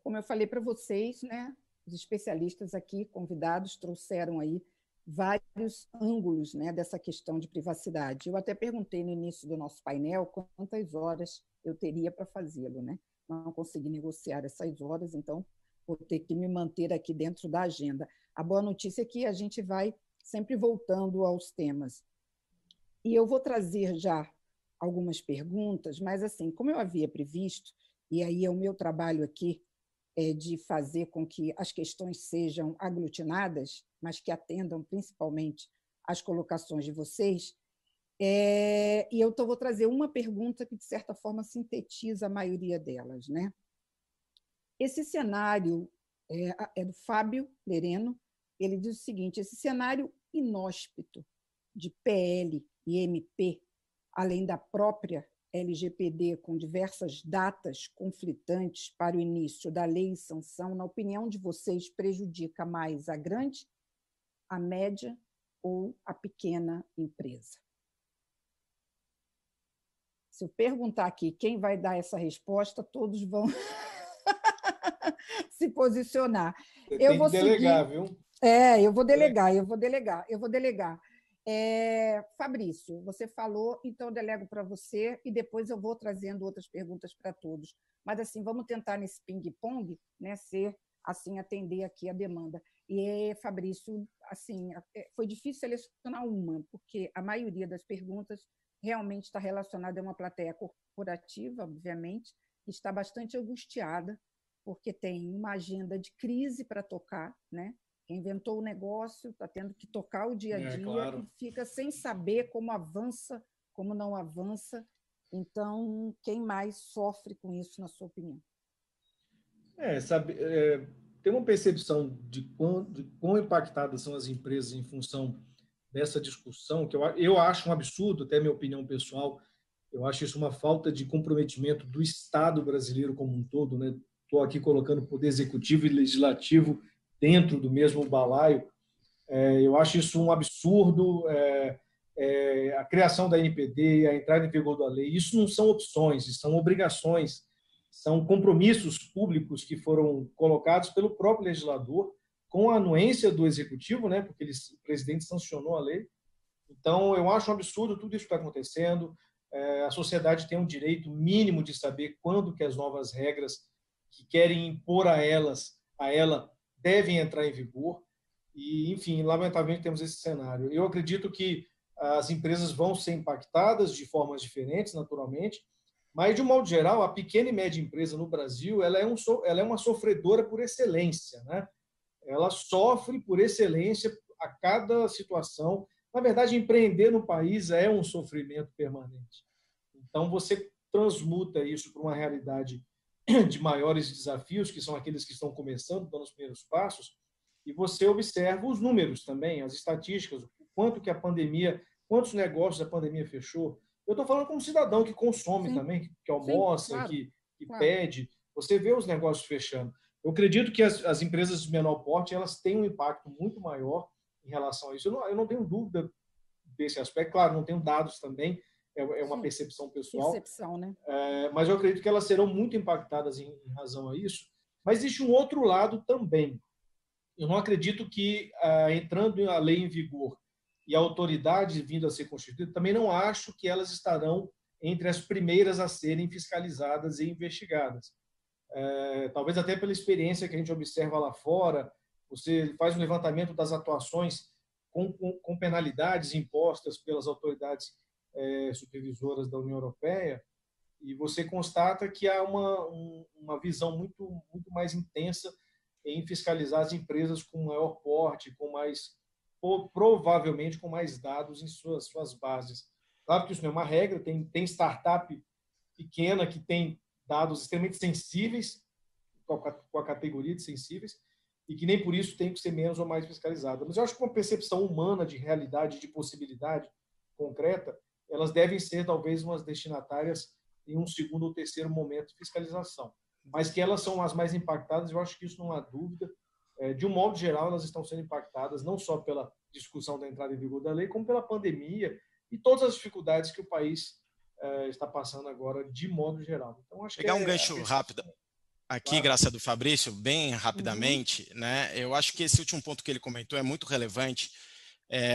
como eu falei para vocês, né, os especialistas aqui, convidados, trouxeram aí vários ângulos, né, dessa questão de privacidade. Eu até perguntei no início do nosso painel quantas horas eu teria para fazê-lo, né? Não consegui negociar essas horas, então vou ter que me manter aqui dentro da agenda. A boa notícia é que a gente vai sempre voltando aos temas. E eu vou trazer já algumas perguntas, mas, assim, como eu havia previsto, e aí é o meu trabalho aqui de fazer com que as questões sejam aglutinadas, mas que atendam principalmente às colocações de vocês, e eu vou trazer uma pergunta que, de certa forma, sintetiza a maioria delas, né? Esse cenário é do Fábio Lereno. Ele diz o seguinte: esse cenário inóspito de PL e MP, além da própria LGPD, com diversas datas conflitantes para o início da lei e sanção, na opinião de vocês, prejudica mais a grande, a média ou a pequena empresa? Se eu perguntar aqui quem vai dar essa resposta, todos vão se posicionar. Eu vou delegar, viu? Eu vou delegar. Fabrício, você falou, então eu delego para você e depois eu vou trazendo outras perguntas para todos. Mas assim, vamos tentar nesse ping-pong, né, atender aqui a demanda. E, Fabrício, assim, foi difícil selecionar uma, porque a maioria das perguntas realmente está relacionada a uma plateia corporativa, obviamente, e está bastante angustiada, porque tem uma agenda de crise para tocar, né? Quem inventou o negócio está tendo que tocar o dia a dia, claro, e fica sem saber como avança, como não avança. Então, quem mais sofre com isso, na sua opinião? Tem uma percepção de quão impactadas são as empresas em função dessa discussão, que eu acho um absurdo, até minha opinião pessoal, eu acho isso uma falta de comprometimento do Estado brasileiro como um todo, né? Estou aqui colocando o Poder Executivo e Legislativo dentro do mesmo balaio. Eu acho isso um absurdo. A criação da NPD, a entrada em vigor da lei, isso não são opções, isso são obrigações, são compromissos públicos que foram colocados pelo próprio legislador, com a anuência do Executivo, né, porque o presidente sancionou a lei. Então, eu acho um absurdo tudo isso que está acontecendo. A sociedade tem um direito mínimo de saber quando que as novas regras que querem impor a ela devem entrar em vigor. E, enfim, lamentavelmente temos esse cenário. Eu acredito que as empresas vão ser impactadas de formas diferentes, naturalmente, mas, de um modo geral, a pequena e média empresa no Brasil ela é uma sofredora por excelência, né? Ela sofre por excelência a cada situação. Na verdade, empreender no país é um sofrimento permanente. Então, você transmuta isso para uma realidade de maiores desafios, que são aqueles que estão começando, dando os primeiros passos, e você observa os números também, as estatísticas, quantos negócios a pandemia fechou. Eu estou falando como cidadão que consome, sim, também, que almoça, sim, claro, que claro, pede. Você vê os negócios fechando. Eu acredito que as empresas de menor porte elas têm um impacto muito maior em relação a isso. Eu não tenho dúvida desse aspecto. Claro, não tenho dados também, é uma, sim, percepção pessoal. Percepção, né? Mas eu acredito que elas serão muito impactadas em razão a isso. Mas existe um outro lado também. Eu não acredito que, entrando a lei em vigor e a autoridade vindo a ser constituída, também não acho que elas estarão entre as primeiras a serem fiscalizadas e investigadas. Talvez até pela experiência que a gente observa lá fora, você faz um levantamento das atuações com penalidades impostas pelas autoridades supervisoras da União Europeia, e você constata que há uma visão muito, muito mais intensa em fiscalizar as empresas com maior porte, provavelmente com mais dados em suas bases. Claro que isso não é uma regra, tem startup pequena que tem dados extremamente sensíveis, com a categoria de sensíveis, e que nem por isso tem que ser menos ou mais fiscalizada. Mas eu acho que uma percepção humana de realidade, de possibilidade concreta, elas devem ser talvez umas destinatárias em um segundo ou terceiro momento de fiscalização. Mas que elas são as mais impactadas, eu acho que isso não há dúvida. De um modo geral, elas estão sendo impactadas não só pela discussão da entrada em vigor da lei, como pela pandemia e todas as dificuldades que o país está passando agora, de modo geral. Então, acho pegar um gancho rápido aqui, claro, graças do Fabrício, bem rapidamente, né? Eu acho que esse último ponto que ele comentou é muito relevante.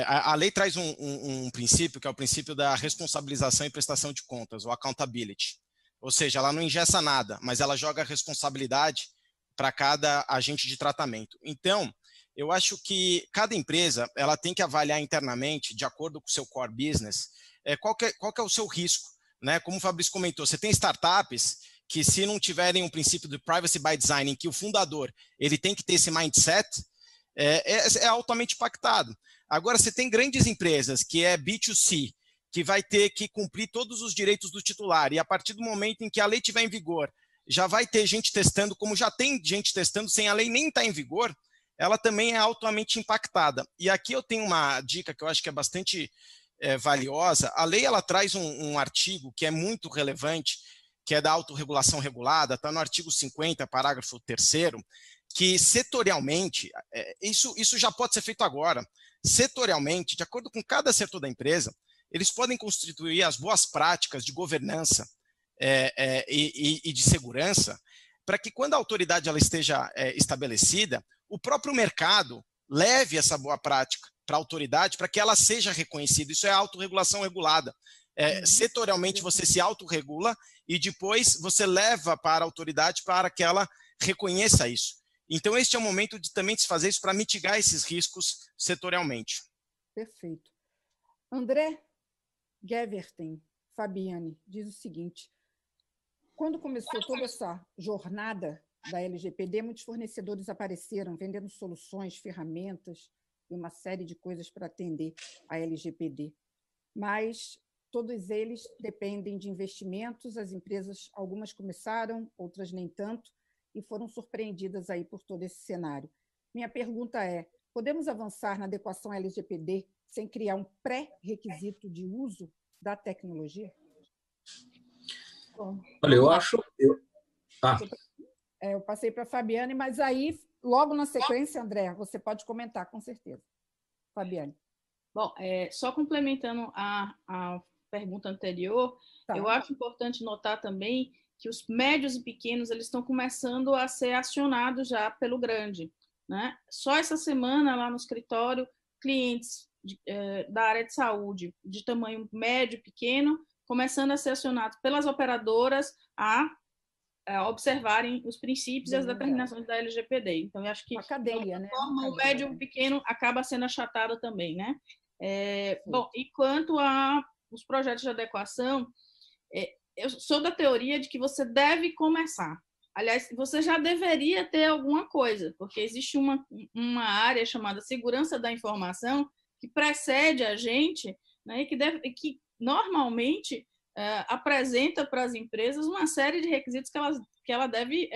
A lei traz um princípio, que é o princípio da responsabilização e prestação de contas, o accountability. Ou seja, ela não engessa nada, mas ela joga a responsabilidade para cada agente de tratamento. Então, eu acho que cada empresa ela tem que avaliar internamente, de acordo com o seu core business, qual que é o seu risco, né? Como o Fabrício comentou, você tem startups que, se não tiverem um princípio de privacy by design, em que o fundador ele tem que ter esse mindset, é altamente impactado. Agora, você tem grandes empresas, que é B2C, que vai ter que cumprir todos os direitos do titular, e a partir do momento em que a lei estiver em vigor, já vai ter gente testando, como já tem gente testando sem a lei nem estar em vigor, ela também é altamente impactada. E aqui eu tenho uma dica que eu acho que é bastante valiosa. A lei ela traz um artigo que é muito relevante, que é da autorregulação regulada, está no artigo 50, parágrafo 3º, que setorialmente, isso já pode ser feito agora, setorialmente, de acordo com cada setor da empresa, eles podem constituir as boas práticas de governança e de segurança, para que quando a autoridade ela esteja estabelecida, o próprio mercado leve essa boa prática para a autoridade, para que ela seja reconhecida. Isso é autorregulação regulada. Setorialmente você se autorregula e depois você leva para a autoridade para que ela reconheça isso. Então, este é o momento de também se fazer isso para mitigar esses riscos setorialmente. Perfeito. André Geverten Fabiani diz o seguinte: quando começou toda essa jornada da LGPD, muitos fornecedores apareceram vendendo soluções, ferramentas e uma série de coisas para atender a LGPD. Mas todos eles dependem de investimentos, as empresas, algumas começaram, outras nem tanto, e foram surpreendidas aí por todo esse cenário. Minha pergunta é: podemos avançar na adequação LGPD sem criar um pré-requisito de uso da tecnologia? Bom, olha, eu acho... Eu passei para a Fabiane, mas aí, logo na sequência, André, você pode comentar, com certeza. Fabiane. Bom, só complementando a pergunta anterior, eu acho importante notar também que os médios e pequenos eles estão começando a ser acionados já pelo grande, né? Só essa semana, lá no escritório, clientes da área de saúde de tamanho médio e pequeno começando a ser acionados pelas operadoras a observarem os princípios e as determinações da LGPD. Então, eu acho que, a cadeia, né? O médio e pequeno acaba sendo achatado também, né? Bom, e quanto aos projetos de adequação, eu sou da teoria de que você deve começar. Aliás, você já deveria ter alguma coisa, porque existe uma área chamada segurança da informação que precede a gente, né, e que normalmente apresenta para as empresas uma série de requisitos que ela deve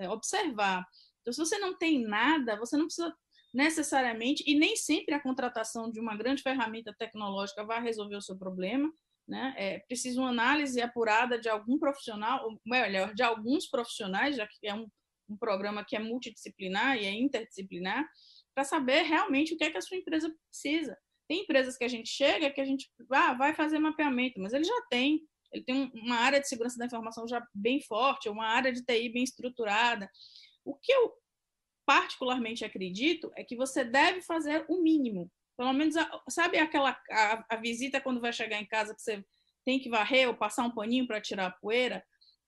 observar. Então, se você não tem nada, você não precisa necessariamente, e nem sempre a contratação de uma grande ferramenta tecnológica vai resolver o seu problema, né? É preciso uma análise apurada de algum profissional, ou melhor, de alguns profissionais, já que é um programa que é multidisciplinar e é interdisciplinar, para saber realmente o que é que a sua empresa precisa. Tem empresas que a gente chega, que a gente vai fazer mapeamento, mas ele tem uma área de segurança da informação já bem forte, uma área de TI bem estruturada. O que eu particularmente acredito é que você deve fazer o mínimo. Pelo menos, sabe a visita quando vai chegar em casa que você tem que varrer ou passar um paninho para tirar a poeira?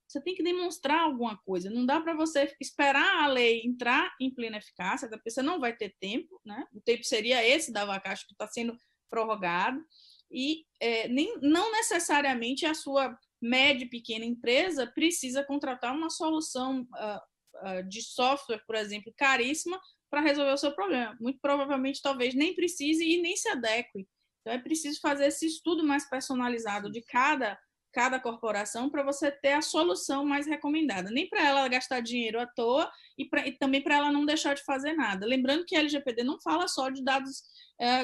Você tem que demonstrar alguma coisa. Não dá para você esperar a lei entrar em plena eficácia, porque você não vai ter tempo, né? O tempo seria esse da vacância que está sendo prorrogado. E não necessariamente a sua média e pequena empresa precisa contratar uma solução de software, por exemplo, caríssima, para resolver o seu problema. Muito provavelmente, talvez, nem precise e nem se adeque. Então, é preciso fazer esse estudo mais personalizado de cada corporação para você ter a solução mais recomendada. Nem para ela gastar dinheiro à toa e também para ela não deixar de fazer nada. Lembrando que a LGPD não fala só de dados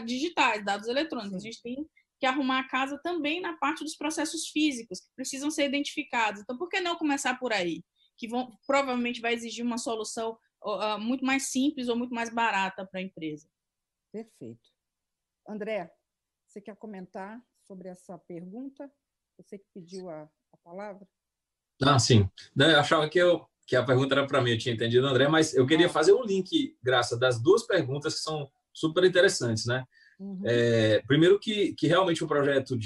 digitais, dados eletrônicos. A gente tem que arrumar a casa também na parte dos processos físicos, que precisam ser identificados. Então, por que não começar por aí? Que provavelmente vai exigir uma solução muito mais simples ou muito mais barata para a empresa. Perfeito. André, você quer comentar sobre essa pergunta? Você que pediu a palavra? Sim. Eu achava que a pergunta era para mim, eu tinha entendido, André, mas eu queria fazer um link, Graça, das duas perguntas que são super interessantes, né? Uhum. Primeiro que realmente o projeto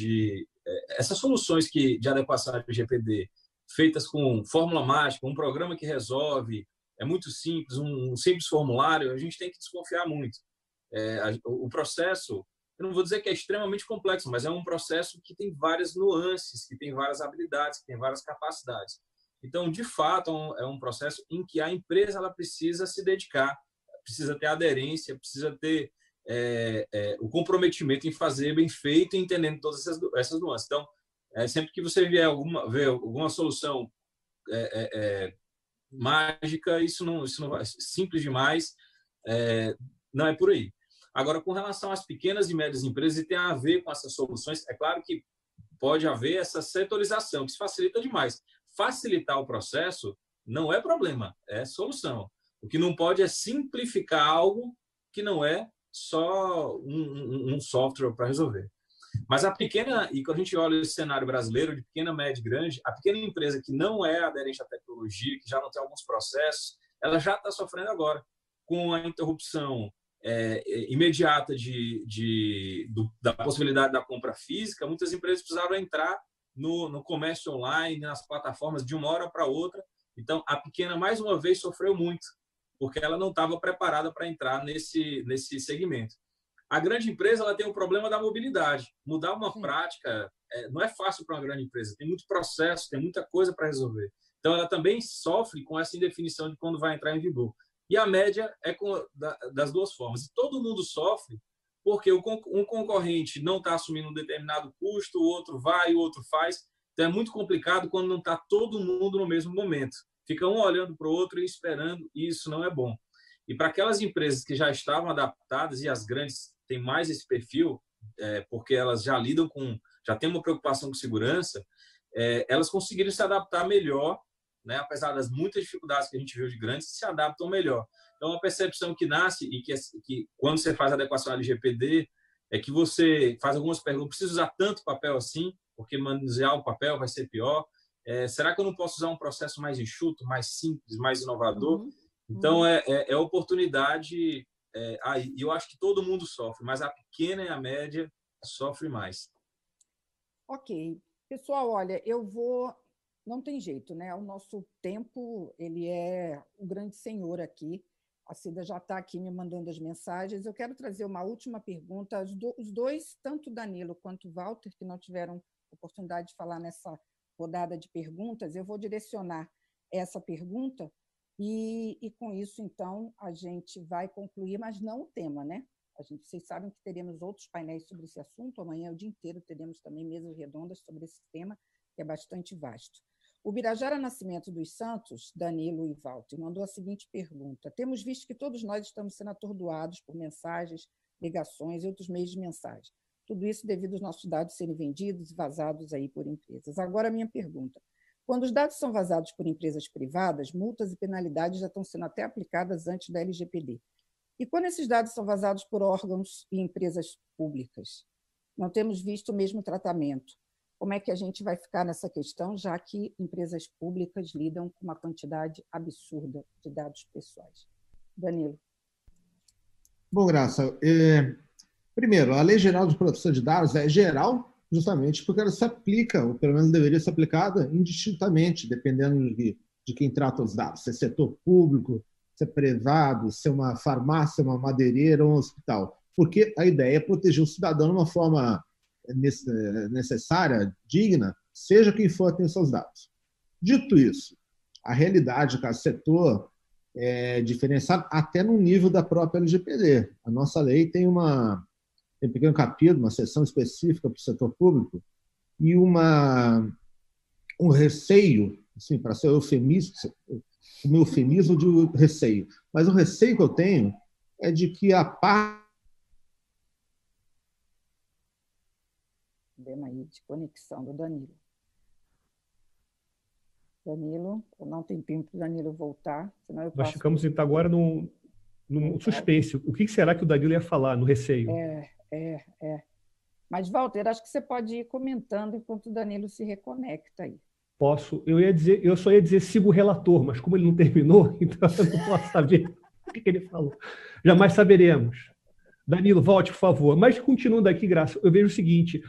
essas soluções de adequação à LGPD feitas com fórmula mágica, um programa que resolve, é muito simples, um simples formulário, a gente tem que desconfiar muito. O processo, eu não vou dizer que é extremamente complexo, mas é um processo que tem várias nuances, que tem várias habilidades, que tem várias capacidades. Então, de fato, é um processo em que a empresa ela precisa se dedicar, precisa ter aderência, precisa ter o comprometimento em fazer bem feito e entendendo todas essas nuances. Então, sempre que você ver alguma solução mágica, isso não vai simples demais, não é por aí. Agora, com relação às pequenas e médias empresas, e tem a ver com essas soluções, é claro que pode haver essa setorização, que se facilita demais. Facilitar o processo não é problema, é solução. O que não pode é simplificar algo que não é só um software para resolver. Mas a pequena, e quando a gente olha esse cenário brasileiro de pequena, média e grande, a pequena empresa que não é aderente à tecnologia, que já não tem alguns processos, ela já está sofrendo agora com a interrupção imediata da possibilidade da compra física. Muitas empresas precisaram entrar no comércio online, nas plataformas, de uma hora para outra. Então, a pequena, mais uma vez, sofreu muito, porque ela não estava preparada para entrar nesse segmento. A grande empresa ela tem o problema da mobilidade. Mudar uma prática não é fácil para uma grande empresa. Tem muito processo, tem muita coisa para resolver. Então, ela também sofre com essa indefinição de quando vai entrar em vigor. E a média é das duas formas. E todo mundo sofre porque um concorrente não está assumindo um determinado custo, o outro vai, o outro faz. Então, é muito complicado quando não está todo mundo no mesmo momento. Fica um olhando para o outro e esperando, e isso não é bom. E para aquelas empresas que já estavam adaptadas, e as grandes têm mais esse perfil, porque elas já têm uma preocupação com segurança, elas conseguiram se adaptar melhor, né? Apesar das muitas dificuldades que a gente viu de grandes, se adaptam melhor. Então, a percepção que nasce, e que quando você faz a adequação à LGPD, é que você faz algumas perguntas: preciso usar tanto papel assim, porque manusear o papel vai ser pior? Será que eu não posso usar um processo mais enxuto, mais simples, mais inovador? Então, é oportunidade aí. E eu acho que todo mundo sofre, mas a pequena e a média sofrem mais. Ok. Pessoal, olha, não tem jeito, né? O nosso tempo, ele é o grande senhor aqui. A Cida já está aqui me mandando as mensagens. Eu quero trazer uma última pergunta. Os dois, tanto o Danilo quanto o Walter, que não tiveram oportunidade de falar nessa rodada de perguntas, eu vou direcionar essa pergunta e com isso, então, a gente vai concluir, mas não o tema, né? Vocês sabem que teremos outros painéis sobre esse assunto. Amanhã, o dia inteiro, teremos também mesas redondas sobre esse tema, que é bastante vasto. O Birajara Nascimento dos Santos, Danilo e Walter, mandou a seguinte pergunta: temos visto que todos nós estamos sendo atordoados por mensagens, ligações e outros meios de mensagem. Tudo isso devido aos nossos dados serem vendidos e vazados aí por empresas. Agora, a minha pergunta: quando os dados são vazados por empresas privadas, multas e penalidades já estão sendo até aplicadas antes da LGPD. E quando esses dados são vazados por órgãos e empresas públicas? Não temos visto o mesmo tratamento. Como é que a gente vai ficar nessa questão, já que empresas públicas lidam com uma quantidade absurda de dados pessoais? Danilo. Bom, Graça, primeiro, a Lei Geral de Proteção de Dados é geral justamente porque ela se aplica, ou pelo menos deveria ser aplicada, indistintamente, dependendo de quem trata os dados. Se é setor público, se é privado, se é uma farmácia, uma madeireira ou um hospital. Porque a ideia é proteger o cidadão de uma forma necessária, digna, seja quem for a ter seus dados. Dito isso, a realidade de cada setor é diferenciada até no nível da própria LGPD. A nossa lei tem um pequeno capítulo, uma seção específica para o setor público e um receio, assim, para ser eufemista, o meu eufemismo de receio. Mas o receio que eu tenho é de que a parte problema aí de conexão do Danilo. Danilo, não tem tempo para o Danilo voltar, senão eu Nós ficamos então, agora no suspense. O que será que o Danilo ia falar, no receio? Mas, Walter, acho que você pode ir comentando enquanto o Danilo se reconecta aí. Posso. Eu só ia dizer siga o relator, mas como ele não terminou, então eu não posso saber o que ele falou. Jamais saberemos. Danilo, volte, por favor. Mas, continuando aqui, Graça, eu vejo o seguinte,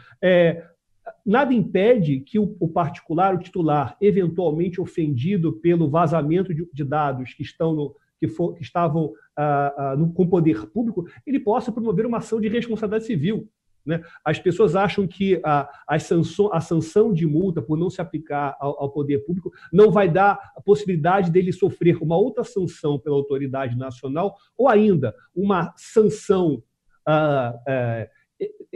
nada impede que o particular, o titular, eventualmente ofendido pelo vazamento de dados que estavam com o poder público, ele possa promover uma ação de responsabilidade civil. Né? As pessoas acham que a sanção de multa por não se aplicar ao poder público não vai dar a possibilidade dele sofrer uma outra sanção pela autoridade nacional ou ainda uma sanção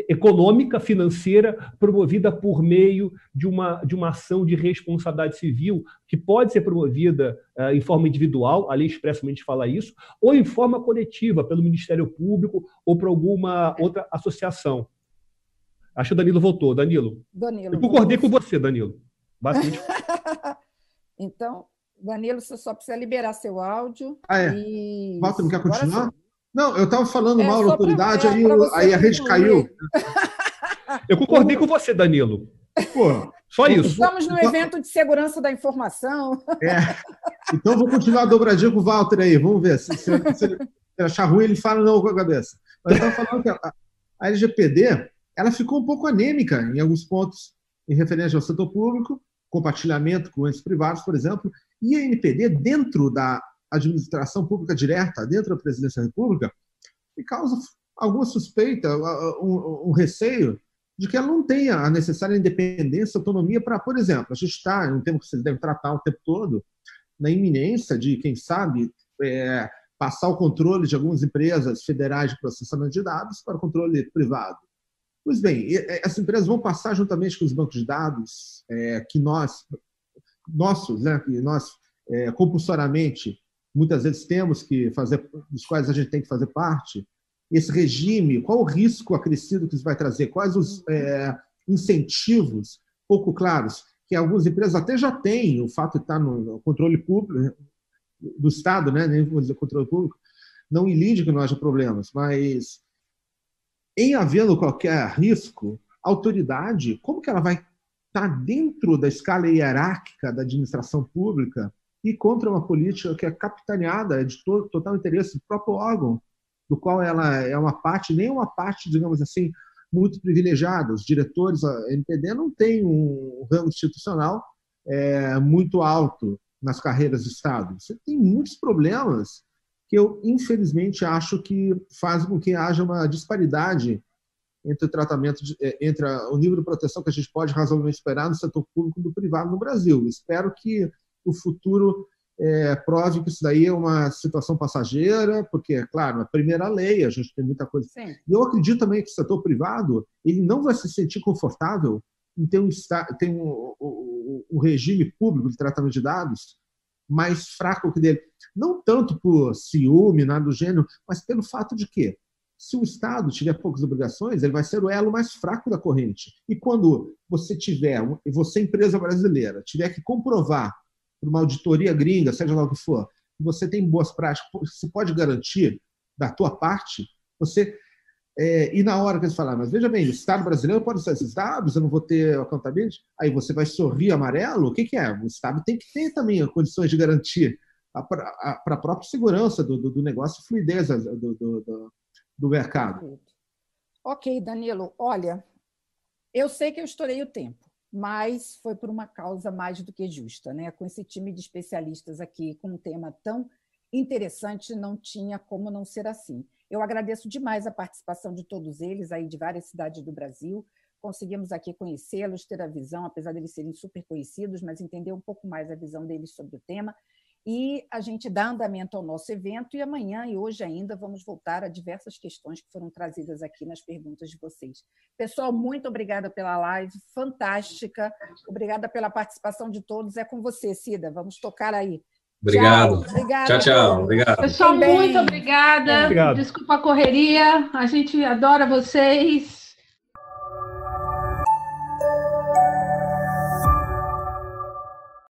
econômica, financeira, promovida por meio de uma ação de responsabilidade civil, que pode ser promovida em forma individual, a lei expressamente fala isso, ou em forma coletiva, pelo Ministério Público ou por alguma outra associação. Acho que o Danilo voltou. Danilo. Eu concordei com você, Danilo. Basicamente. Então, Danilo, você só precisa liberar seu áudio. Walter, não quer continuar? Não, eu estava falando mal da autoridade, aí a rede caiu. Eu concordei com você, Danilo. Pô, só isso. Estamos no evento de segurança da informação. Então, vou continuar a dobradinha com o Walter aí. Vamos ver. Se ele achar ruim, ele fala não com a cabeça. Mas eu estava falando que a LGPD ela ficou um pouco anêmica em alguns pontos em referência ao setor público, compartilhamento com entes privados, por exemplo, e a NPD, dentro da administração pública direta, dentro da Presidência da República, que causa alguma suspeita, um receio de que ela não tenha a necessária independência, autonomia para, por exemplo, a gente está, em um tema que vocês devem tratar o tempo todo, na iminência de, quem sabe, passar o controle de algumas empresas federais de processamento de dados para o controle privado. Pois bem, essas empresas vão passar juntamente com os bancos de dados que nós compulsoriamente muitas vezes temos que fazer, dos quais a gente tem que fazer parte. Esse regime, qual o risco acrescido que isso vai trazer? Quais os incentivos pouco claros que algumas empresas até já têm, o fato de estar no controle público do Estado, né? Nem vou dizer controle público, não ilide que não haja problemas, mas em havendo qualquer risco, a autoridade, como que ela vai estar dentro da escala hierárquica da administração pública e contra uma política que é capitaneada de total interesse do próprio órgão, do qual ela é uma parte, nem uma parte, digamos assim, muito privilegiada. Os diretores, a NPD não tem um rango institucional muito alto nas carreiras do Estado. Você tem muitos problemas que eu, infelizmente, acho que fazem com que haja uma disparidade entre o tratamento, entre o nível de proteção que a gente pode razoavelmente esperar no setor público e do privado no Brasil. Espero que o futuro prove que isso daí é uma situação passageira, porque, claro, a primeira lei, a gente tem muita coisa. Sim. E eu acredito também que o setor privado ele não vai se sentir confortável em ter um regime público de tratamento de dados mais fraco que o dele. Não tanto por ciúme, nada do gênero, mas pelo fato de que, se o Estado tiver poucas obrigações, ele vai ser o elo mais fraco da corrente. E quando você empresa brasileira, tiver que comprovar por uma auditoria gringa, seja lá o que for, que você tem boas práticas, você pode garantir da tua parte, e na hora que eles falarem, mas veja bem, o Estado brasileiro pode usar esses dados, eu não vou ter accountability, aí você vai sorrir amarelo, o que é? O Estado tem que ter também condições de garantir para a própria segurança do negócio e fluidez do mercado. Ok, Danilo, olha, eu sei que eu estourei o tempo, mas foi por uma causa mais do que justa, né? Com esse time de especialistas aqui, com um tema tão interessante, não tinha como não ser assim. Eu agradeço demais a participação de todos eles, aí de várias cidades do Brasil. Conseguimos aqui conhecê-los, ter a visão, apesar deles serem super conhecidos, mas entender um pouco mais a visão deles sobre o tema. E a gente dá andamento ao nosso evento e amanhã e hoje ainda vamos voltar a diversas questões que foram trazidas aqui nas perguntas de vocês. Pessoal, muito obrigada pela live, fantástica. Obrigada pela participação de todos. É com você, Cida. Vamos tocar aí. Obrigado. Obrigada, tchau. Obrigado. Pessoal, muito obrigada. Desculpa a correria. A gente adora vocês.